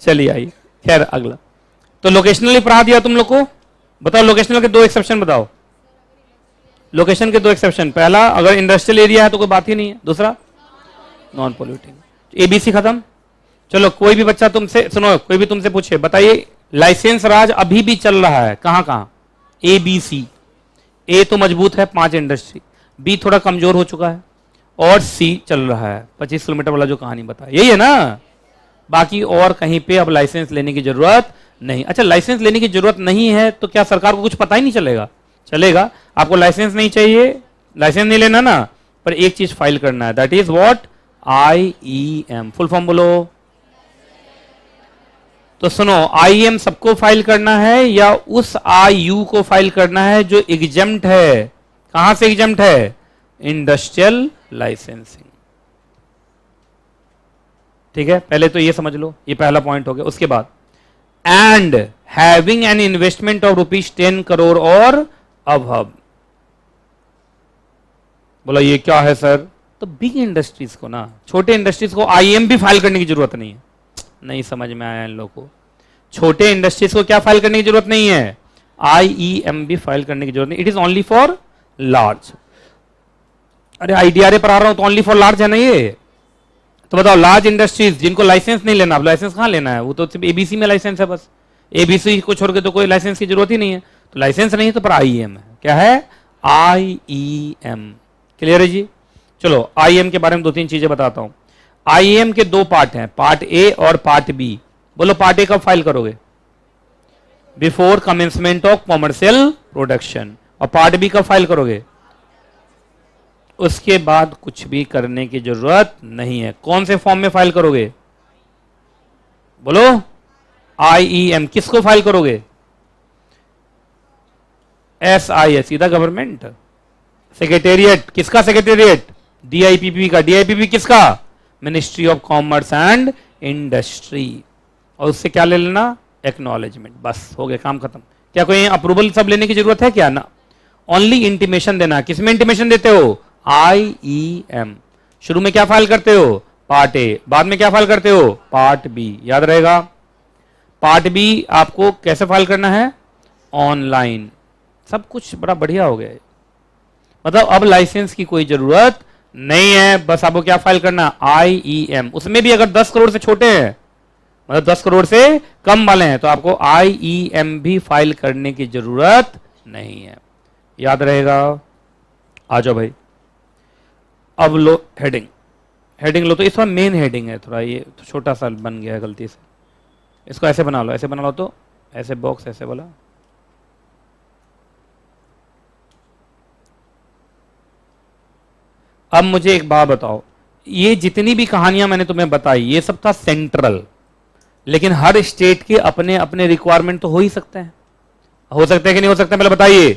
चलिए आइए, खैर अगला। तो लोकेशनली पढ़ा दिया तुम लोग को। बताओ लोकेशनल के 2 एक्सेप्शन बताओ। लोकेशन के 2 एक्सेप्शन, पहला अगर इंडस्ट्रियल एरिया है तो कोई बात ही नहीं है, दूसरा नॉन पोल्यूटिंग। एबीसी खत्म। चलो कोई भी बच्चा तुमसे सुनो, कोई भी तुमसे पूछे, बताइए लाइसेंस राज अभी भी चल रहा है कहां कहां? A B C. ए तो मजबूत है 5 इंडस्ट्री, बी थोड़ा कमजोर हो चुका है, और सी चल रहा है 25 किलोमीटर वाला जो कहानी बताया, यही है ना। बाकी और कहीं पे अब लाइसेंस लेने की जरूरत नहीं। अच्छा लाइसेंस लेने की जरूरत नहीं है तो क्या सरकार को कुछ पता ही नहीं चलेगा? चलेगा। आपको लाइसेंस नहीं चाहिए, लाइसेंस नहीं लेना ना, पर एक चीज फाइल करना है, that is what? IEM। Full form बोलो। तो सुनो, IEM सबको फाइल करना है या उस IU को फाइल करना है जो एग्जेम्प्ट है? कहां से एग्जेम्प्ट है? Industrial licensing. ठीक है, पहले तो ये समझ लो, ये पहला पॉइंट हो गया। उसके बाद and having an investment of ₹10 crore और अबव। बोला ये क्या है सर? तो बिग इंडस्ट्रीज को ना, छोटे इंडस्ट्रीज को IEM भी फाइल करने की जरूरत नहीं है। नहीं समझ में आया इन लोगों को? छोटे इंडस्ट्रीज को क्या फाइल करने की जरूरत नहीं है? IEM भी फाइल करने की जरूरत नहीं। It is only for large. अरे IDRA पढ़ा रहा हूं तो ओनली फॉर लार्ज है ना ये। तो बताओ लार्ज इंडस्ट्रीज जिनको लाइसेंस नहीं लेना, अब लाइसेंस कहां लेना है? वो तो सिर्फ ABC में लाइसेंस है बस। ABC को छोड़ के तो कोई लाइसेंस की जरूरत ही नहीं है। तो लाइसेंस नहीं है तो पर IEM है। क्या है? IEM। क्लियर है जी? चलो IEM के बारे में 2-3 चीजें बताता हूं। IEM के 2 पार्ट हैं, पार्ट A और पार्ट B। बोलो पार्ट A कब फाइल करोगे? Before commencement of commercial production. और पार्ट B कब फाइल करोगे? उसके बाद कुछ भी करने की जरूरत नहीं है। कौन से फॉर्म में फाइल करोगे? बोलो। IEM। किसको फाइल करोगे? SIS, सीधा गवर्नमेंट। सेक्रेटेरिएट, किसका सेक्रेटेरिएट? DIPP का। DIPP किसका? Ministry of commerce and industry. और उससे क्या ले लेना? एक्नॉलेजमेंट। बस हो गया, काम खत्म। क्या कोई अप्रूवल सब लेने की जरूरत है क्या? ना, ओनली इंटीमेशन देना। किसमें इंटीमेशन देते हो? IEM। शुरू में क्या फाइल करते हो? Part A। बाद में क्या फाइल करते हो? Part B। याद रहेगा। पार्ट B आपको कैसे फाइल करना है? ऑनलाइन। सब कुछ बड़ा बढ़िया हो गया है। मतलब अब लाइसेंस की कोई जरूरत नहीं है, बस आपको क्या फाइल करना? IEM। उसमें भी अगर 10 करोड़ से छोटे हैं, मतलब 10 करोड़ से कम वाले हैं, तो आपको IEM भी फाइल करने की जरूरत नहीं है। याद रहेगा। आ जाओ भाई, अब लो हेडिंग। हेडिंग लो। तो इसका मेन हेडिंग है, थोड़ा ये तो छोटा सा बन गया है गलती से। इसको ऐसे बना लो, ऐसे बना लो, तो ऐसे बॉक्स ऐसे वाला। अब मुझे एक बात बताओ, ये जितनी भी कहानियां मैंने तुम्हें बताई ये सब था सेंट्रल, लेकिन हर स्टेट के अपने अपने रिक्वायरमेंट तो हो ही सकते हैं। हो सकते हैं कि नहीं हो सकते? पहले बताइए।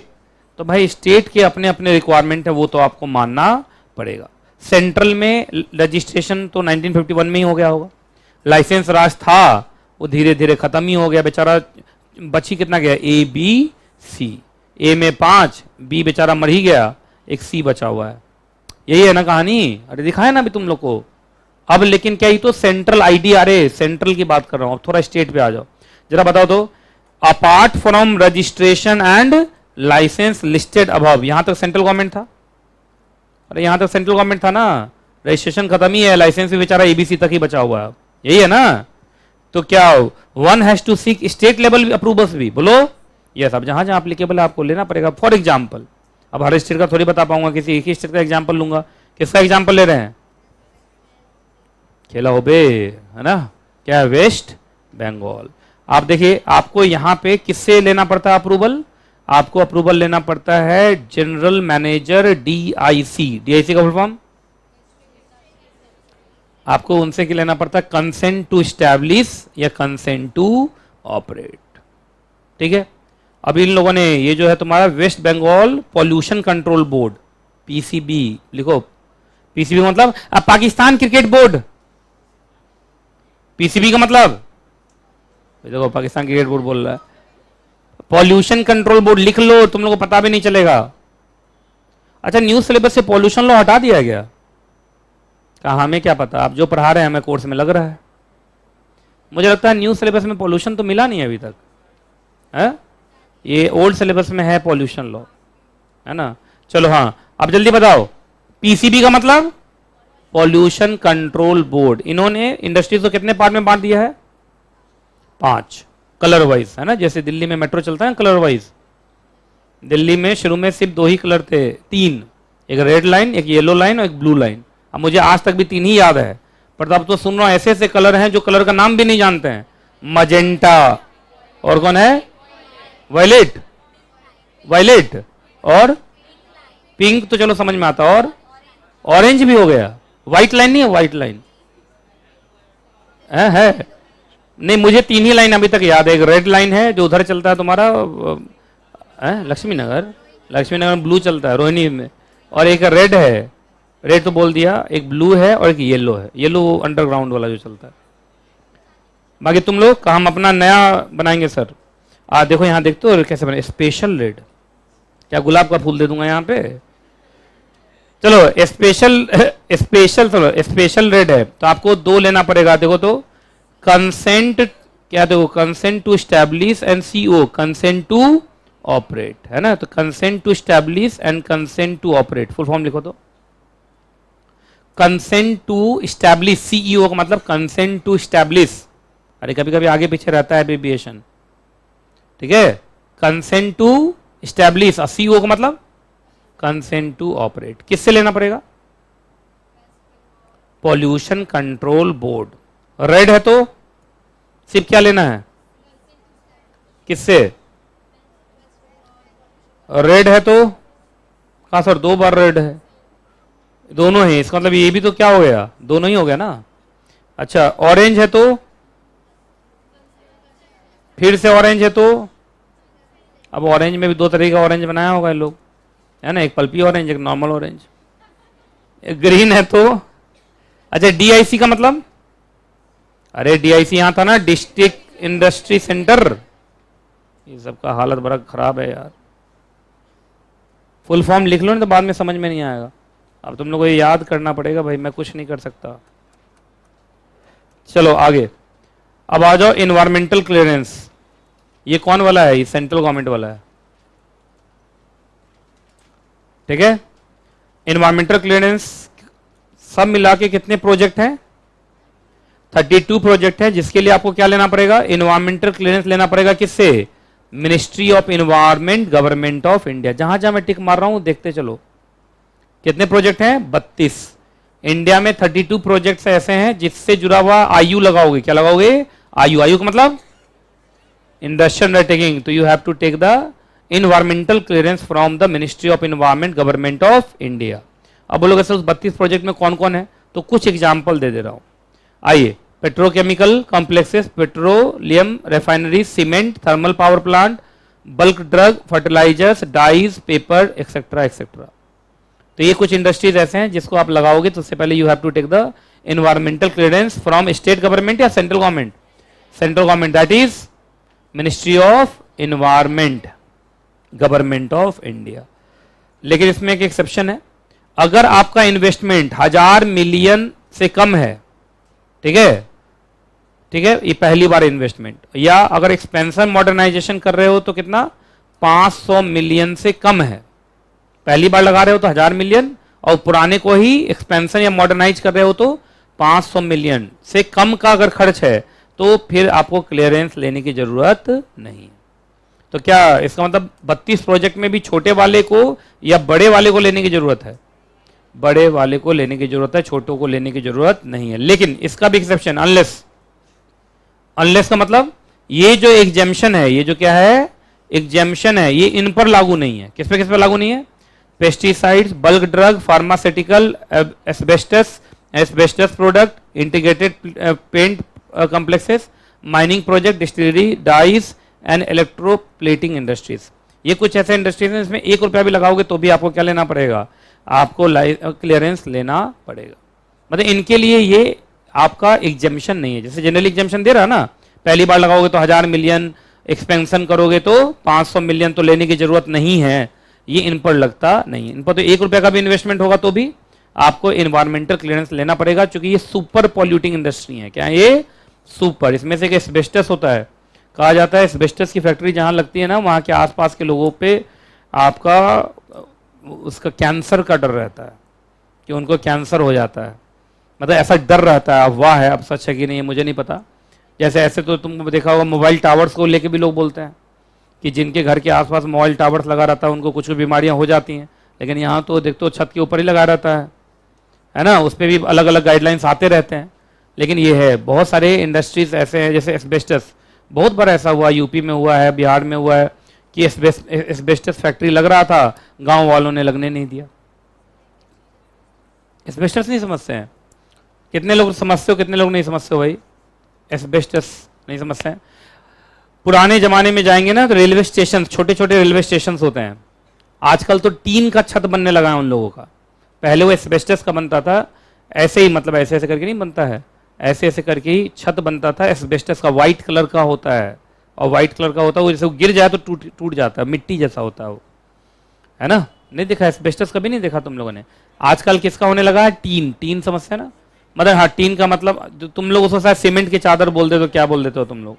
तो भाई स्टेट के अपने अपने रिक्वायरमेंट है, वो तो आपको मानना पड़ेगा। सेंट्रल में रजिस्ट्रेशन तो 1951 में ही हो गया होगा। लाइसेंस राज था, वो धीरे धीरे खत्म ही हो गया बेचारा। बची कितना गया? ABC। ए में 5, B बेचारा मर ही गया, एक C बचा हुआ है। यही है ना कहानी? अरे दिखाया ना अभी तुम लोग को। अब लेकिन क्या, ही तो सेंट्रल IDRA सेंट्रल की बात कर रहा हूं। अब थोड़ा स्टेट पे आ जाओ, जरा बताओ तो। Apart from registration and licence listed above, यहां तक सेंट्रल गवर्नमेंट था। अरे यहां तक सेंट्रल गवर्नमेंट था ना, रजिस्ट्रेशन खत्म ही है, लाइसेंस भी बेचारा ABC तक ही बचा हुआ है। यही है ना? तो क्या one has to seek state level approvals भी। बोलो यस। अब जहां जहां एप्लीकेबल है आपको लेना पड़ेगा। फॉर एग्जाम्पल, अब हर स्टेट का थोड़ी बता पाऊंगा, किसी एक ही स्टेट का एग्जाम्पल लूंगा। किसका एग्जाम्पल ले रहे हैं? खेला हो बे, है ना? क्या है? वेस्ट बंगाल। आप देखिए, आपको यहां पे किससे लेना पड़ता है अप्रूवल? आपको अप्रूवल लेना पड़ता है जनरल मैनेजर DIC। DIC का फुल फॉर्म आपको उनसे क्या लेना पड़ता है? कंसेंट टू स्टैब्लिश या कंसेंट टू ऑपरेट। ठीक है। अब इन लोगों ने ये जो है तुम्हारा West Bengal pollution control board, PCB लिखो। PCB का मतलब अब पाकिस्तान क्रिकेट बोर्ड। PCB का मतलब देखो, पाकिस्तान क्रिकेट बोर्ड बोल रहा है। पॉल्यूशन कंट्रोल बोर्ड लिख लो, तुम लोगों को पता भी नहीं चलेगा। अच्छा, न्यूज सिलेबस से पॉल्यूशन लॉ हटा दिया गया? कहा हमें क्या पता, आप जो पढ़ा रहे हैं हमें कोर्स में लग रहा है। मुझे लगता है न्यू सिलेबस में पॉल्यूशन तो मिला नहीं अभी तक है, ये ओल्ड सिलेबस में है पॉल्यूशन लॉ, है ना। चलो हाँ, अब जल्दी बताओ, पीसीबी का मतलब पॉल्यूशन कंट्रोल बोर्ड। इन्होंने इंडस्ट्रीज को कितने पार्ट में बांट दिया है? 5 कलर वाइज, है ना। जैसे दिल्ली में मेट्रो चलता है कलर वाइज, दिल्ली में शुरू में सिर्फ 2 ही कलर थे, 3, एक रेड लाइन, एक येलो लाइन और एक ब्लू लाइन। अब मुझे आज तक भी 3 ही याद है, पर अब तो सुन रहा हूं ऐसे ऐसे कलर हैं जो कलर का नाम भी नहीं जानते हैं। मजेंटा, और कौन है? वायलेट, वायलेट और पिंक तो चलो समझ में आता, और ऑरेंज भी हो गया। व्हाइट लाइन नहीं है? व्हाइट लाइन है नहीं, मुझे 3 ही लाइन अभी तक याद है। एक रेड लाइन है जो उधर चलता है तुम्हारा लक्ष्मी नगर, लक्ष्मी नगर में ब्लू चलता है रोहिणी में, और एक रेड है, रेड तो बोल दिया, एक ब्लू है और एक येलो है, येलो अंडरग्राउंड वाला जो चलता है। बाकी तुम लोग का हम अपना नया बनाएंगे सर। देखो यहाँ देखते हो कैसे बने, स्पेशल रेड, क्या गुलाब का फूल दे दूंगा यहाँ पे। चलो स्पेशल रेड है तो आपको 2 लेना पड़ेगा। देखो तो कंसेंट, क्या देखो, consent to establish and CO, consent to operate, है ना। तो consent to establish and consent to operate, full form लिखो तो। कंसेंट टू स्टैब्लिश, सीईओ का मतलब कंसेंट टू स्टैब्लिश, अरे कभी कभी आगे पीछे रहता है एब्रिविएशन, ठीक है। कंसेंट टू स्टैब्लिश, सीईओ का मतलब कंसेंट टू ऑपरेट। किससे लेना पड़ेगा? Pollution control board. रेड है तो सिर्फ क्या लेना है? किससे? रेड है तो कहा सर 2 बार रेड है, दोनों ही, इसका मतलब ये भी तो क्या हो गया, दोनों ही हो गया ना। अच्छा, ऑरेंज है तो फिर से ऑरेंज है तो, अब ऑरेंज में भी 2 तरह का ऑरेंज बनाया होगा लोग, है ना, एक पल्पी ऑरेंज, एक नॉर्मल ऑरेंज। एक ग्रीन है तो, अच्छा डीआईसी का मतलब, अरे डीआईसी यहां था ना, डिस्ट्रिक्ट इंडस्ट्री सेंटर। ये सबका हालत बड़ा खराब है यार, फुल फॉर्म लिख लो नहीं तो बाद में समझ में नहीं आएगा। अब तुम लोगों को ये याद करना पड़ेगा भाई, मैं कुछ नहीं कर सकता। चलो आगे, अब आ जाओ इन्वायरमेंटल क्लियरेंस। ये कौन वाला है? ये सेंट्रल गवर्नमेंट वाला है, ठीक है। इन्वायरमेंटल क्लियरेंस सब मिला के कितने प्रोजेक्ट हैं? 32 प्रोजेक्ट है, जिसके लिए आपको क्या लेना पड़ेगा? इन्वायरमेंटल क्लियरेंस लेना पड़ेगा। किससे? Ministry of environment, government of India. जहां जहां मैं टिक मार रहा हूं देखते चलो। कितने प्रोजेक्ट हैं? 32। इंडिया में 32 प्रोजेक्ट्स ऐसे हैं जिससे जुड़ा हुआ आयु लगाओगे। क्या लगाओगे? आयु। आयु का मतलब इंडस्ट्रियल अंडरटेकिंग, तो you have to take the environmental clearance from the ministry of environment, government of India. अब बोलोगे सर उस 32 प्रोजेक्ट में कौन कौन है, तो कुछ एग्जाम्पल दे रहा हूं। आइए, petrochemical complexes, petroleum refinery, cement, thermal power plant, bulk drug, fertilisers, dyes, paper, etcetera etcetera. तो ये कुछ इंडस्ट्रीज ऐसे हैं जिसको आप लगाओगे तो उससे पहले you have to take the environmental clearance from state government या central government. Central government, that is ministry of environment, government of India. लेकिन इसमें एक एक्सेप्शन है, अगर आपका इन्वेस्टमेंट 1000 मिलियन से कम है, ठीक है, ठीक है, ये पहली बार इन्वेस्टमेंट, या अगर एक्सपेंशन मॉडर्नाइजेशन कर रहे हो तो कितना, 500 मिलियन से कम है। पहली बार लगा रहे हो तो 1000 मिलियन, और पुराने को ही एक्सपेंशन या मॉडर्नाइज कर रहे हो तो 500 मिलियन से कम का अगर खर्च है तो फिर आपको क्लियरेंस लेने की जरूरत नहीं। तो क्या इसका मतलब 32 प्रोजेक्ट में भी छोटे वाले को या बड़े वाले को लेने की जरूरत है? बड़े वाले को लेने की जरूरत है, छोटों को लेने की जरूरत नहीं है। लेकिन इसका भी एक्सेप्शन, अनलेस, अनलेस का मतलब ये जो एग्जेम्पशन है, ये जो क्या है, एग्जेम्पशन है, ये इन पर लागू नहीं है। किस पे लागू नहीं है? Pesticides, bulk drug, pharmaceutical, asbestos, asbestos product, integrated paint complexes, mining project, distillery, dyes and electroplating industries. ये कुछ ऐसे इंडस्ट्रीज हैं जिसमें 1 रुपया भी लगाओगे तो भी आपको क्या लेना पड़ेगा? आपको क्लियरेंस लेना पड़ेगा। मतलब इनके लिए ये आपका एग्जेम्पशन नहीं है। जैसे जनरल एग्जेम्पशन दे रहा ना, पहली बार लगाओगे तो 1000 मिलियन, एक्सपेंशन करोगे तो 500 मिलियन, तो लेने की जरूरत नहीं है, ये इन पर लगता नहीं है। इन पर तो 1 रुपया का भी इन्वेस्टमेंट होगा तो भी आपको इन्वायरमेंटल क्लियरेंस लेना पड़ेगा, क्योंकि ये सुपर पॉल्यूटिंग इंडस्ट्री है। क्या ये सुपर। इसमें से एक एस्बेस्टस होता है, कहा जाता है एस्बेस्टस की फैक्ट्री जहां लगती है ना, वहां के आसपास के लोगों पे आपका उसका कैंसर का डर रहता है कि उनको कैंसर हो जाता है, मतलब ऐसा डर रहता है। अफवाह है, अब सच है कि नहीं मुझे नहीं पता। जैसे ऐसे तो तुम देखा होगा मोबाइल टावर्स को लेके भी लोग बोलते हैं कि जिनके घर के आसपास मोबाइल टावर्स लगा रहता है उनको कुछ बीमारियां हो जाती हैं, लेकिन यहाँ तो देखते हो छत के ऊपर ही लगा रहता है ना, उस पर भी अलग अलग गाइडलाइंस आते रहते हैं। लेकिन ये है, बहुत सारे इंडस्ट्रीज ऐसे हैं, जैसे एस्बेस्टस, बहुत बार ऐसा हुआ, यूपी में हुआ है, बिहार में हुआ है कि एस्बेस्टस फैक्ट्री लग रहा था, गांव वालों ने लगने नहीं दिया। एस्बेस्टस नहीं समझते हैं? कितने लोग समझते हो, कितने लोग नहीं समझते हो भाई? एस्बेस्टस नहीं समझते हैं? पुराने जमाने में जाएंगे ना तो रेलवे स्टेशन, छोटे छोटे रेलवे स्टेशन होते हैं, आजकल तो टीन का छत बनने लगा है उन लोगों का। पहले वो एस्बेस्टस का बनता था, ऐसे ही मतलब ऐसे ऐसे करके नहीं बनता है, ऐसे ऐसे करके ही छत बनता था एस्बेस्टस का, व्हाइट कलर का होता है, और व्हाइट कलर का होता है वो, जैसे वो गिर जाए तो टूट टूट जाता है, मिट्टी जैसा होता है वो, है ना? नहीं देखा एस्बेस्टस? कभी नहीं देखा तुम लोगों ने? आजकल किसका होने लगा है? टीन। टीन समझते हैं ना? मतलब हाँ, टीन का मतलब तुम लोग उसको शायद सीमेंट की चादर बोल देते हो, क्या बोल देते हो तुम लोग?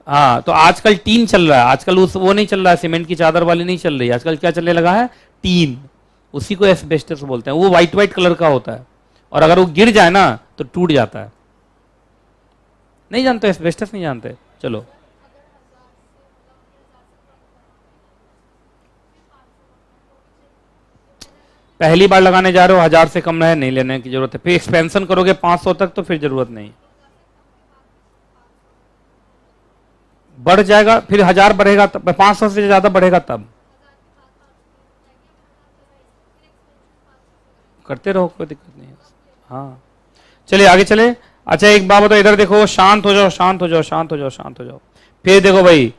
हाँ, तो आजकल टीन चल रहा है, आजकल उस वो नहीं चल रहा है, सीमेंट की चादर वाली नहीं चल रही, आजकल क्या चलने लगा है? टीन। उसी को एस्बेस्टस बोलते हैं। वो व्हाइट व्हाइट कलर का होता है और अगर वो गिर जाए ना तो टूट जाता है। नहीं जानते एस्बेस्टस? नहीं जानते? चलो, पहली बार लगाने जा रहे हो, 1000 से कम है नहीं लेने की जरूरत है, फिर एक्सपेंशन करोगे 500 तक तो फिर जरूरत नहीं, बढ़ जाएगा फिर 1000 बढ़ेगा तब, 500 से ज्यादा बढ़ेगा तब करते रहो, कोई दिक्कत नहीं है। हाँ, चलिए आगे चले। अच्छा एक बात बताओ, इधर देखो, शांत हो जाओ, शांत हो जाओ, शांत हो जाओ, शांत हो जाओ। फिर देखो भाई,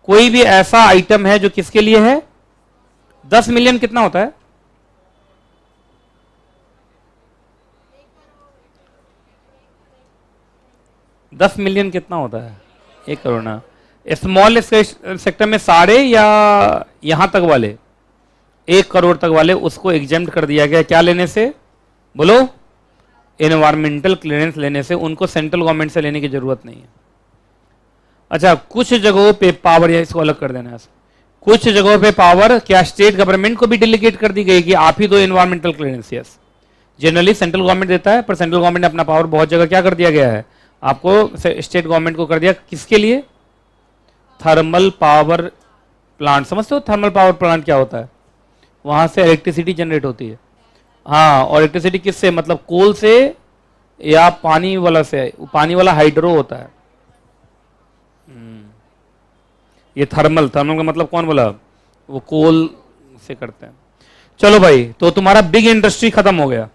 कोई भी ऐसा आइटम है जो किसके लिए है? 10 मिलियन कितना होता है? 10 मिलियन कितना होता है? 1 करोड़ ना? स्मॉल सेक्टर में सारे या यहां तक वाले? 1 करोड़ तक वाले उसको एग्जेम्प्ट कर दिया गया, क्या लेने से? बोलो, एनवायरमेंटल क्लियरेंस लेने से। उनको सेंट्रल गवर्नमेंट से लेने की जरूरत नहीं है। अच्छा, कुछ जगहों पे पावर, या इसको अलग कर देना है, कुछ जगहों पे पावर क्या स्टेट गवर्नमेंट को भी डेलीगेट कर दी गई कि आप ही दो environmental clearance. Yes, generally central government देता है, पर सेंट्रल गवर्नमेंट ने अपना पावर बहुत जगह क्या कर दिया गया है, आपको स्टेट गवर्नमेंट को कर दिया। किसके लिए? Thermal power plant. समझते हो थर्मल पावर प्लांट क्या होता है? वहां से इलेक्ट्रिसिटी जनरेट होती है। हाँ, और इलेक्ट्रिसिटी किससे? मतलब कोल से या पानी वाला से? पानी वाला हाइड्रो होता है। ये थर्मल, थर्मल का मतलब कौन बोला? वो कोल से करते हैं। चलो भाई, तो तुम्हारा बिग इंडस्ट्री खत्म हो गया।